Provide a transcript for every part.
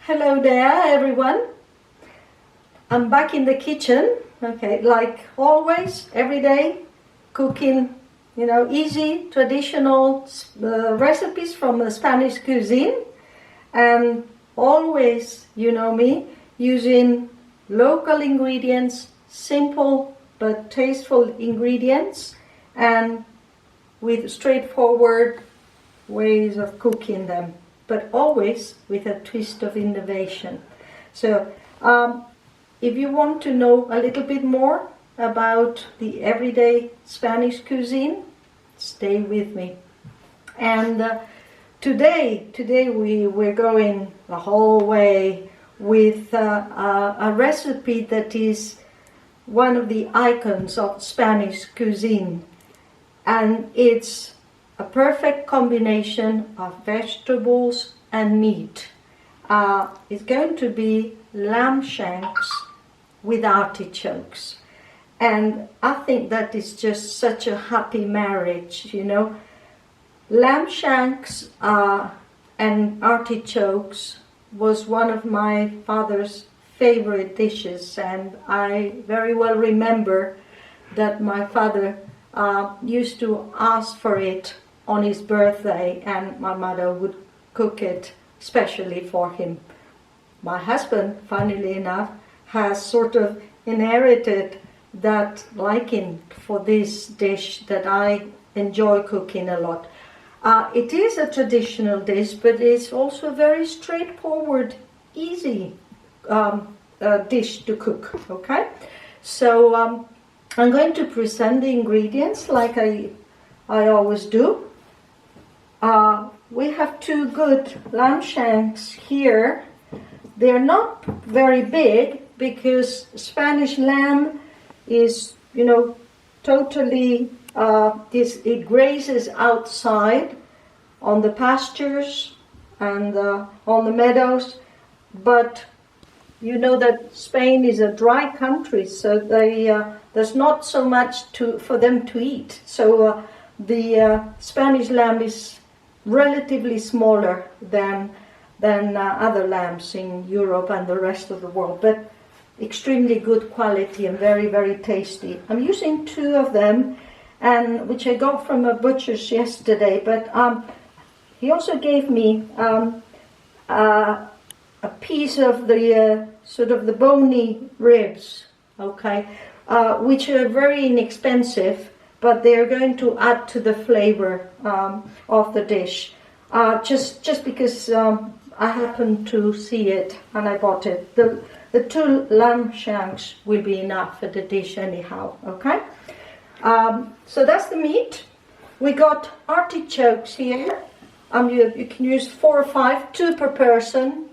Hello there, everyone. I'm back in the kitchen, okay, like always, every day, cooking, easy, traditional recipes from the Spanish cuisine, and always, you know me, using local ingredients, simple but tasteful ingredients, and with straightforward ways of cooking them, but always with a twist of innovation. So, if you want to know a little bit more about the everyday Spanish cuisine, stay with me. And today we're going the whole way with a recipe that is one of the icons of Spanish cuisine, and it's a perfect combination of vegetables and meat. It's going to be lamb shanks with artichokes, and I think that is just such a happy marriage, Lamb shanks and artichokes was one of my father's favorite dishes, and I very well remember that my father used to ask for it on his birthday, and my mother would cook it specially for him. My husband, funnily enough, has sort of inherited that liking for this dish that I enjoy cooking a lot. It is a traditional dish, but it's also a very straightforward, easy dish to cook, okay? So I'm going to present the ingredients like I always do. We have two good lamb shanks here. They're not very big because Spanish lamb is, totally, it grazes outside on the pastures and on the meadows. But you know that Spain is a dry country, so there's not so much for them to eat. So the Spanish lamb is relatively smaller than other lambs in Europe and the rest of the world, but extremely good quality and very, very tasty. I'm using two of them, and which I got from a butcher's yesterday, but he also gave me a piece of the sort of the bony ribs, okay, which are very inexpensive, but they're going to add to the flavor of the dish. Just because I happened to see it and I bought it. The two lamb shanks will be enough for the dish anyhow, okay? So that's the meat. We got artichokes here. You can use 4 or 5, 2 per person,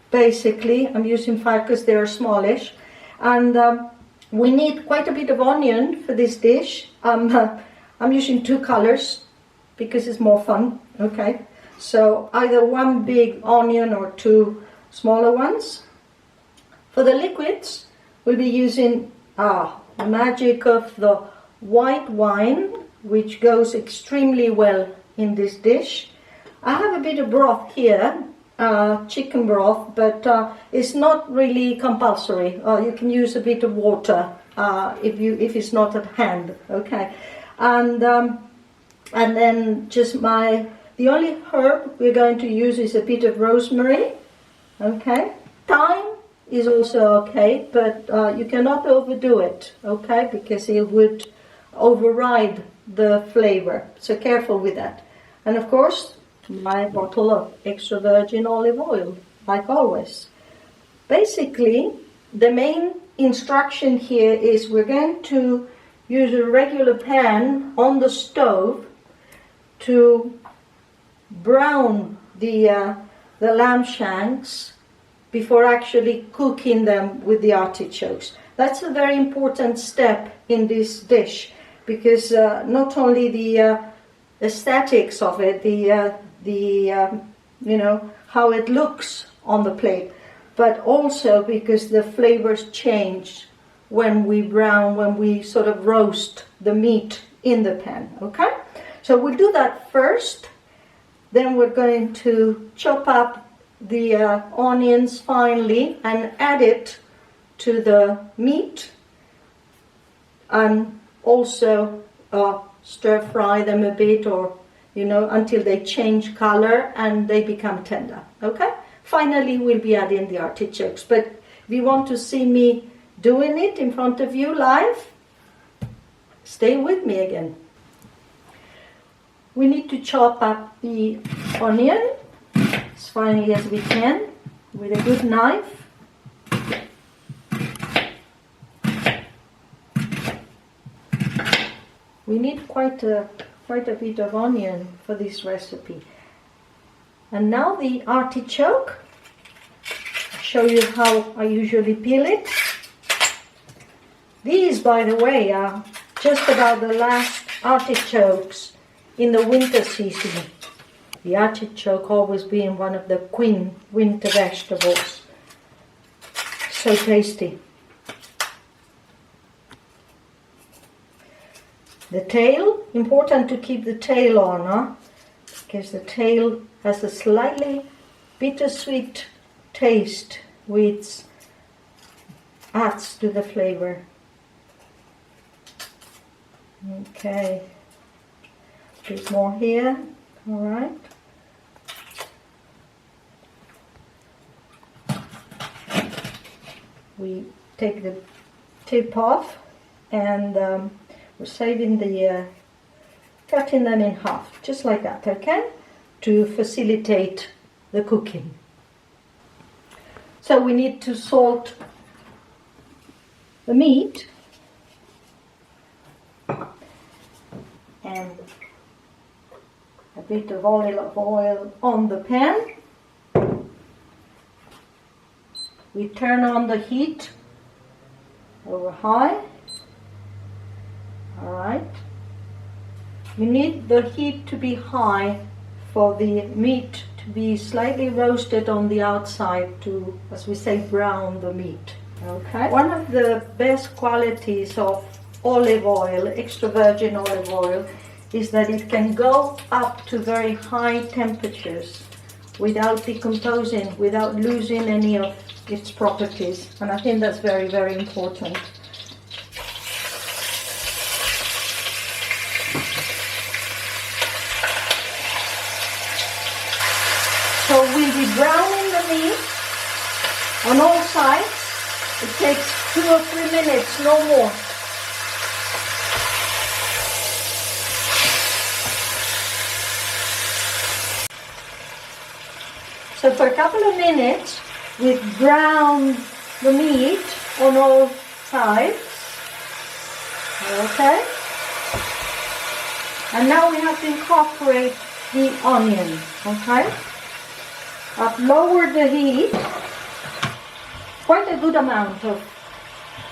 basically. I'm using 5 because they're smallish. And we need quite a bit of onion for this dish. I'm using 2 colors because it's more fun, okay? So either 1 big onion or 2 smaller ones. For the liquids, we'll be using the magic of the white wine, which goes extremely well in this dish. I have a bit of broth here, chicken broth, but it's not really compulsory. You can use a bit of water if it's not at hand, okay? And then just the only herb we're going to use is a bit of rosemary, okay? Thyme is also okay, but you cannot overdo it, okay? Because it would override the flavor, so careful with that. And of course, my bottle of extra virgin olive oil, like always. Basically, the main instruction here is we're going to use a regular pan on the stove to brown the lamb shanks before actually cooking them with the artichokes. That's a very important step in this dish because not only the aesthetics of it, how it looks on the plate, but also because the flavors change when we sort of roast the meat in the pan, okay? So we'll do that first. Then we're going to chop up the onions finely and add it to the meat, and also stir fry them a bit, or until they change color and they become tender. Okay, finally we'll be adding the artichokes, but if you want to see me doing it in front of you live, stay with me again. We need to chop up the onion as finely as we can with a good knife. We need quite a bit of onion for this recipe. And now the artichoke. I'll show you how I usually peel it. These, by the way, are just about the last artichokes in the winter season. The artichoke always being one of the queen winter vegetables. So tasty. The tail, important to keep the tail on, because the tail has a slightly bittersweet taste which adds to the flavor. Okay, a bit more here, all right. We take the tip off, and we're saving the, cutting them in half, just like that, okay? To facilitate the cooking. So we need to salt the meat. And a bit of olive oil on the pan. We turn on the heat over high. Alright. You need the heat to be high for the meat to be slightly roasted on the outside, to, as we say, brown the meat. Okay. One of the best qualities of olive oil, extra virgin olive oil, is that it can go up to very high temperatures without decomposing, without losing any of its properties. And I think that's very, very important. So we'll be browning the meat on all sides. It takes 2 or 3 minutes, no more. So for a couple of minutes, we've browned the meat on all sides. Okay? And now we have to incorporate the onion. Okay? I've lowered the heat. Quite a good amount of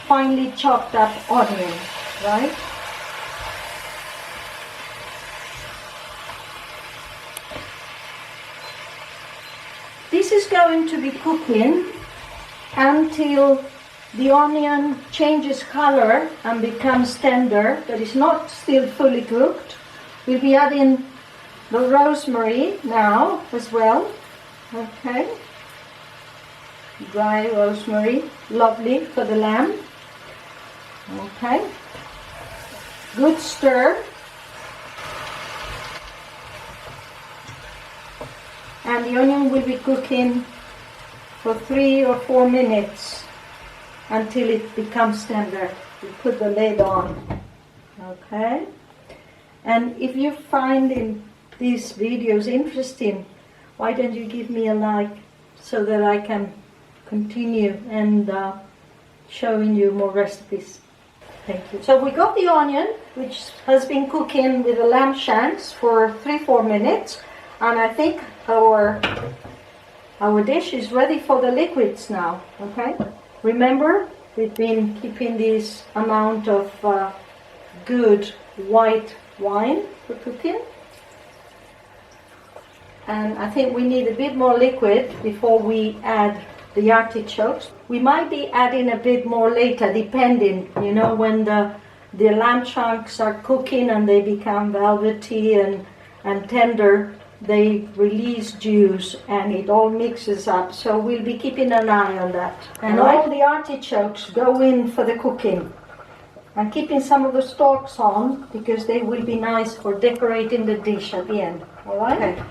finely chopped up onion, right? This is going to be cooking until the onion changes color and becomes tender, but it's not still fully cooked. We'll be adding the rosemary now as well. Okay. Dry rosemary, lovely for the lamb. Okay. Good stir. And the onion will be cooking for 3 or 4 minutes until it becomes tender. We put the lid on. Okay. And if you find these videos interesting, why don't you give me a like so that I can continue and showing you more recipes. Thank you. So we got the onion, which has been cooking with the lamb shanks for 3-4 minutes, and I think our dish is ready for the liquids now. Okay. Remember, we've been keeping this amount of good white wine for cooking. And I think we need a bit more liquid before we add the artichokes. We might be adding a bit more later, depending, when the lamb chunks are cooking and they become velvety and tender. they release juice and it all mixes up. So we'll be keeping an eye on that. And all the artichokes go in for the cooking. I'm keeping some of the stalks on because they will be nice for decorating the dish at the end. Alright? Okay.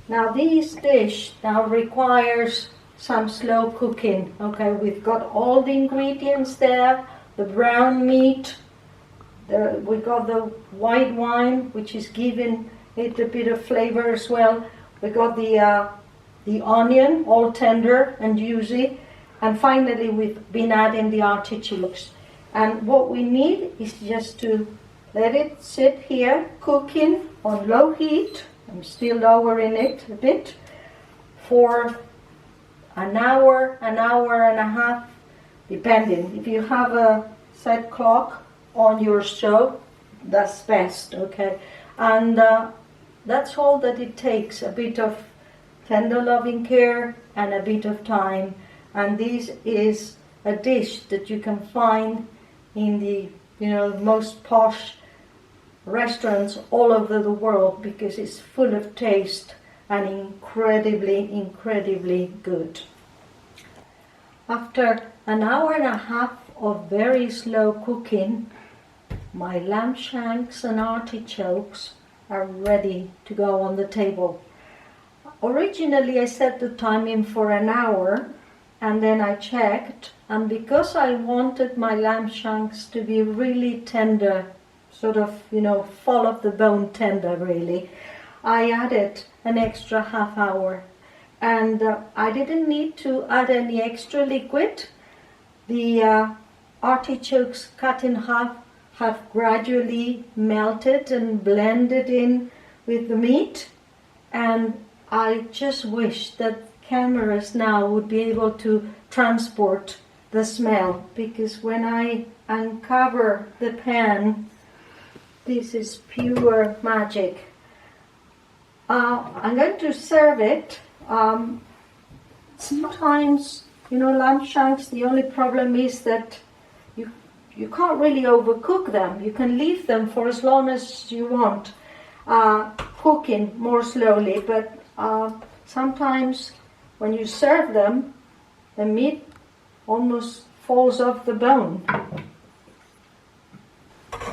Now this dish now requires some slow cooking. Okay, we've got all the ingredients there, the brown meat, we got the white wine, which is giving it a bit of flavor as well. We got the onion, all tender and juicy. And finally we've been adding the artichokes. And what we need is just to let it sit here, cooking on low heat. I'm still lowering it a bit, for an hour and a half, depending. If you have a set clock on your stove, that's best, okay? And that's all that it takes, a bit of tender loving care and a bit of time. And this is a dish that you can find in the most posh restaurants all over the world, because it's full of taste and incredibly good. After an hour and a half of very slow cooking, my lamb shanks and artichokes are ready to go on the table. Originally I set the time in for an hour, and then I checked, and because I wanted my lamb shanks to be really tender, sort of, fall off the bone tender really, I added an extra half hour. And I didn't need to add any extra liquid. The artichokes cut in half have gradually melted and blended in with the meat. And I just wish that cameras now would be able to transport the smell, because when I uncover the pan, this is pure magic. I'm going to serve it. Sometimes, lamb shanks, the only problem is that you can't really overcook them. You can leave them for as long as you want, cooking more slowly, but sometimes when you serve them, the meat almost falls off the bone.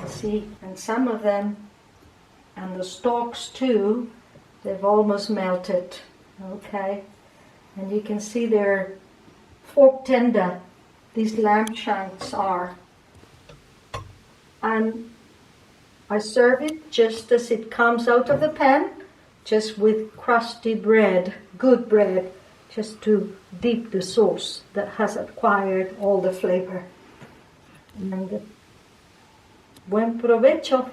See, and some of them, and the stalks too, they've almost melted. Okay, and you can see they're fork tender, these lamb shanks are. And I serve it just as it comes out of the pan, just with crusty bread, good bread, just to dip the sauce that has acquired all the flavor. And buen provecho.